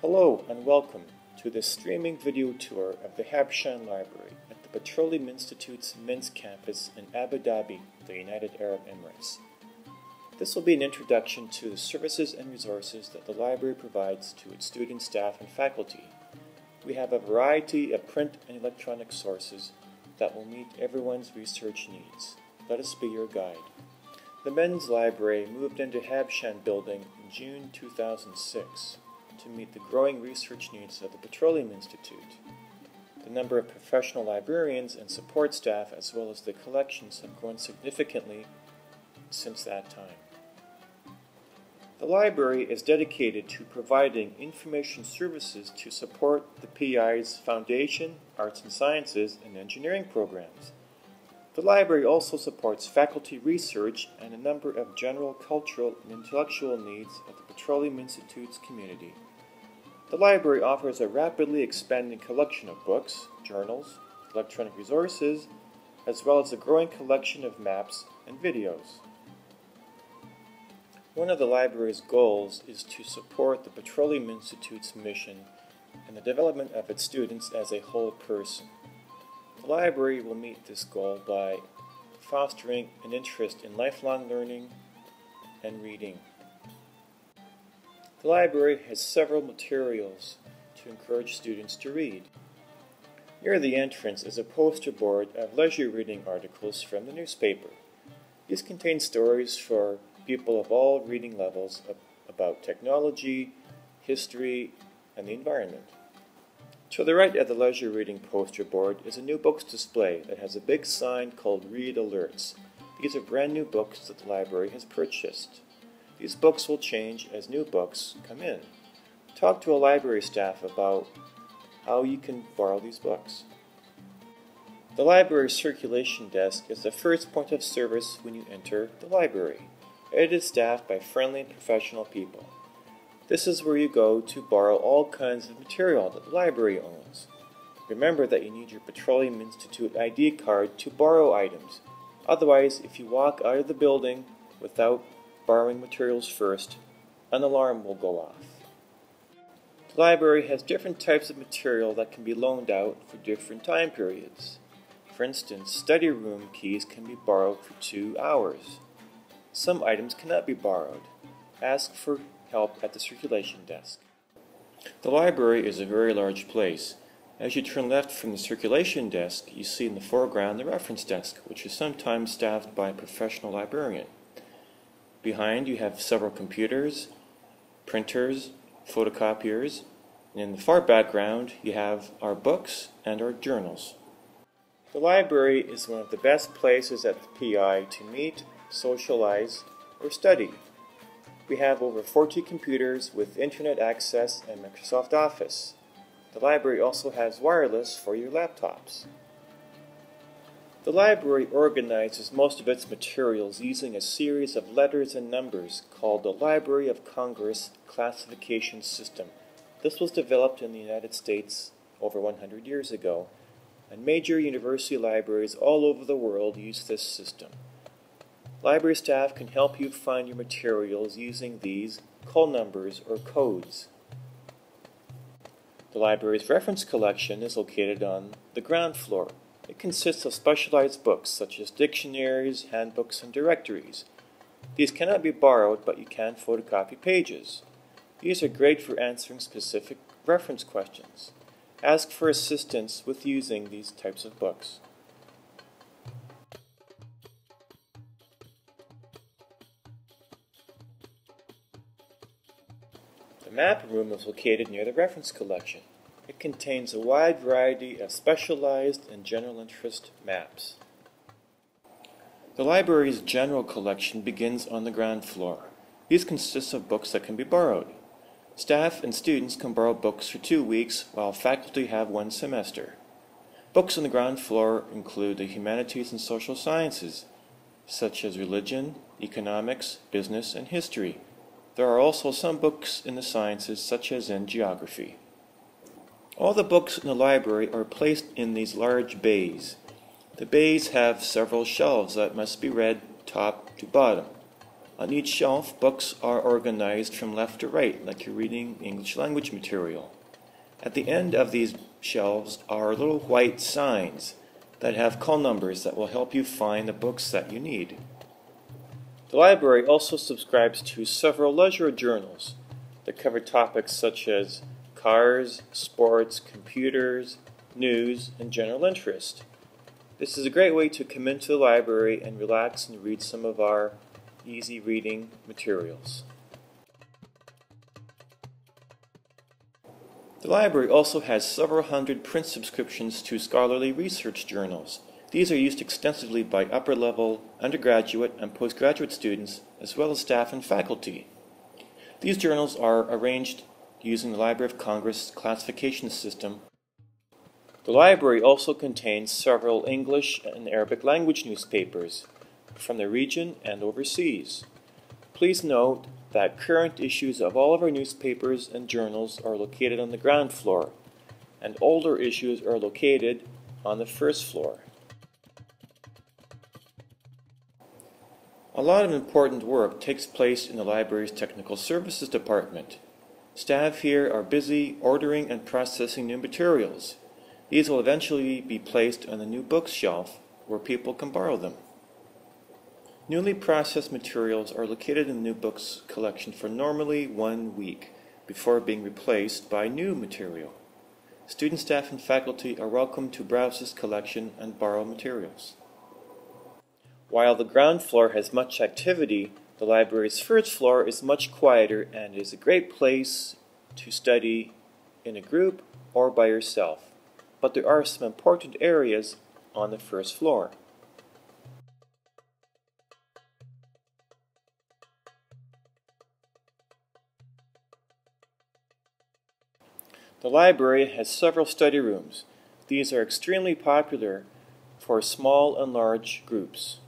Hello and welcome to this streaming video tour of the Habshan Library at the Petroleum Institute's Minsk campus in Abu Dhabi, the United Arab Emirates. This will be an introduction to the services and resources that the library provides to its students, staff, and faculty. We have a variety of print and electronic sources that will meet everyone's research needs. Let us be your guide. The men's library moved into Habshan building in June 2006 to meet the growing research needs of the Petroleum Institute. The number of professional librarians and support staff as well as the collections have grown significantly since that time. The library is dedicated to providing information services to support the PI's Foundation, Arts and Sciences, and Engineering programs. The library also supports faculty research and a number of general cultural and intellectual needs of the Petroleum Institute's community. The library offers a rapidly expanding collection of books, journals, electronic resources, as well as a growing collection of maps and videos. One of the library's goals is to support the Petroleum Institute's mission and the development of its students as a whole person. The library will meet this goal by fostering an interest in lifelong learning and reading. The library has several materials to encourage students to read. Near the entrance is a poster board of leisure reading articles from the newspaper. These contain stories for people of all reading levels about technology, history, and the environment. To the right of the leisure reading poster board is a new books display that has a big sign called Read Alerts. These are brand new books that the library has purchased. These books will change as new books come in. Talk to a library staff about how you can borrow these books. The library circulation desk is the first point of service when you enter the library. It is staffed by friendly and professional people. This is where you go to borrow all kinds of material that the library owns. Remember that you need your Petroleum Institute ID card to borrow items. Otherwise, if you walk out of the building without borrowing materials first, an alarm will go off. The library has different types of material that can be loaned out for different time periods. For instance, study room keys can be borrowed for 2 hours. Some items cannot be borrowed. Ask for help at the circulation desk. The library is a very large place. As you turn left from the circulation desk, you see in the foreground the reference desk, which is sometimes staffed by a professional librarian. Behind you have several computers, printers, photocopiers, and in the far background you have our books and our journals. The library is one of the best places at the PI to meet, socialize, or study. We have over 40 computers with internet access and Microsoft Office. The library also has wireless for your laptops. The library organizes most of its materials using a series of letters and numbers called the Library of Congress classification system. This was developed in the United States over 100 years ago, and major university libraries all over the world use this system. Library staff can help you find your materials using these call numbers or codes. The library's reference collection is located on the ground floor. It consists of specialized books such as dictionaries, handbooks, and directories. These cannot be borrowed, but you can photocopy pages. These are great for answering specific reference questions. Ask for assistance with using these types of books. The map room is located near the reference collection. It contains a wide variety of specialized and general interest maps. The library's general collection begins on the ground floor. These consist of books that can be borrowed. Staff and students can borrow books for 2 weeks, while faculty have 1 semester. Books on the ground floor include the humanities and social sciences, such as religion, economics, business, and history. There are also some books in the sciences, such as in geography. All the books in the library are placed in these large bays. The bays have several shelves that must be read top to bottom. On each shelf, books are organized from left to right, like you're reading English language material. At the end of these shelves are little white signs that have call numbers that will help you find the books that you need. The library also subscribes to several leisure journals that cover topics such as cars, sports, computers, news, and general interest. This is a great way to come into the library and relax and read some of our easy reading materials. The library also has several hundred print subscriptions to scholarly research journals. These are used extensively by upper-level, undergraduate, and postgraduate students, as well as staff and faculty. These journals are arranged using the Library of Congress classification system. The library also contains several English and Arabic language newspapers from the region and overseas. Please note that current issues of all of our newspapers and journals are located on the ground floor, and older issues are located on the first floor. A lot of important work takes place in the library's technical services department. Staff here are busy ordering and processing new materials. These will eventually be placed on the new books shelf where people can borrow them. Newly processed materials are located in the new books collection for normally 1 week before being replaced by new material. Student, staff, and faculty are welcome to browse this collection and borrow materials. While the ground floor has much activity, the library's first floor is much quieter and is a great place to study in a group or by yourself. But there are some important areas on the first floor. The library has several study rooms. These are extremely popular for small and large groups.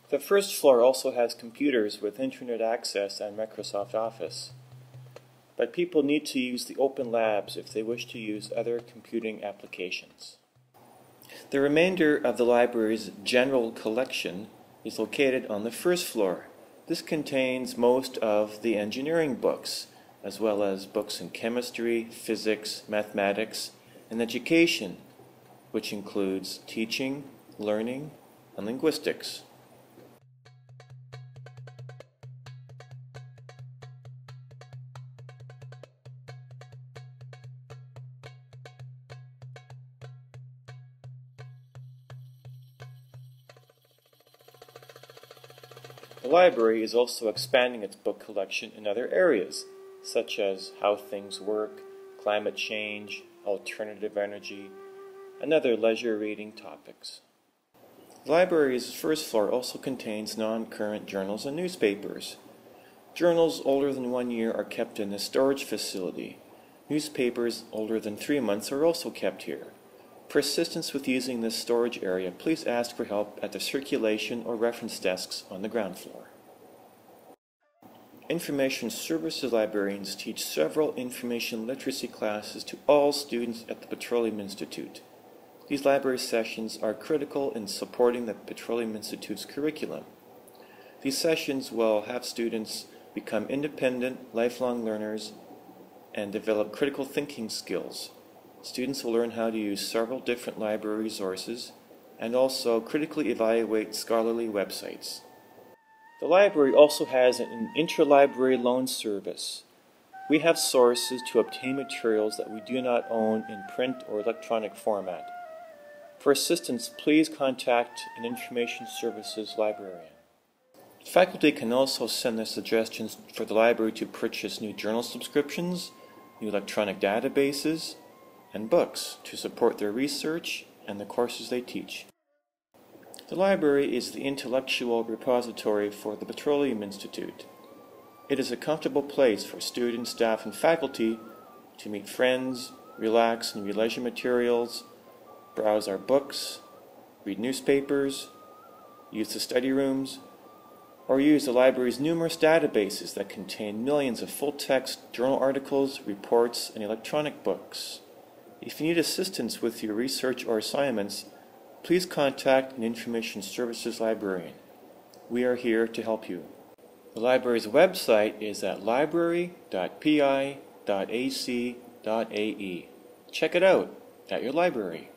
The first floor also has computers with internet access and Microsoft Office. But people need to use the open labs if they wish to use other computing applications. The remainder of the library's general collection is located on the first floor. This contains most of the engineering books, as well as books in chemistry, physics, mathematics, and education, which includes teaching, learning, and linguistics. The library is also expanding its book collection in other areas, such as how things work, climate change, alternative energy, and other leisure reading topics. The library's first floor also contains non-current journals and newspapers. Journals older than 1 year are kept in this storage facility. Newspapers older than 3 months are also kept here. For assistance with using this storage area, please ask for help at the circulation or reference desks on the ground floor. Information Services librarians teach several information literacy classes to all students at the Petroleum Institute. These library sessions are critical in supporting the Petroleum Institute's curriculum. These sessions will have students become independent, lifelong learners and develop critical thinking skills. Students will learn how to use several different library resources and also critically evaluate scholarly websites. The library also has an interlibrary loan service. We have sources to obtain materials that we do not own in print or electronic format. For assistance, please contact an Information Services librarian. Faculty can also send their suggestions for the library to purchase new journal subscriptions, new electronic databases, and books to support their research and the courses they teach. The library is the intellectual repository for the Petroleum Institute. It is a comfortable place for students, staff, and faculty to meet friends, relax and read leisure materials, browse our books, read newspapers, use the study rooms, or use the library's numerous databases that contain millions of full-text journal articles, reports, and electronic books. If you need assistance with your research or assignments, please contact an Information Services librarian. We are here to help you. The library's website is at library.pi.ac.ae. Check it out at your library.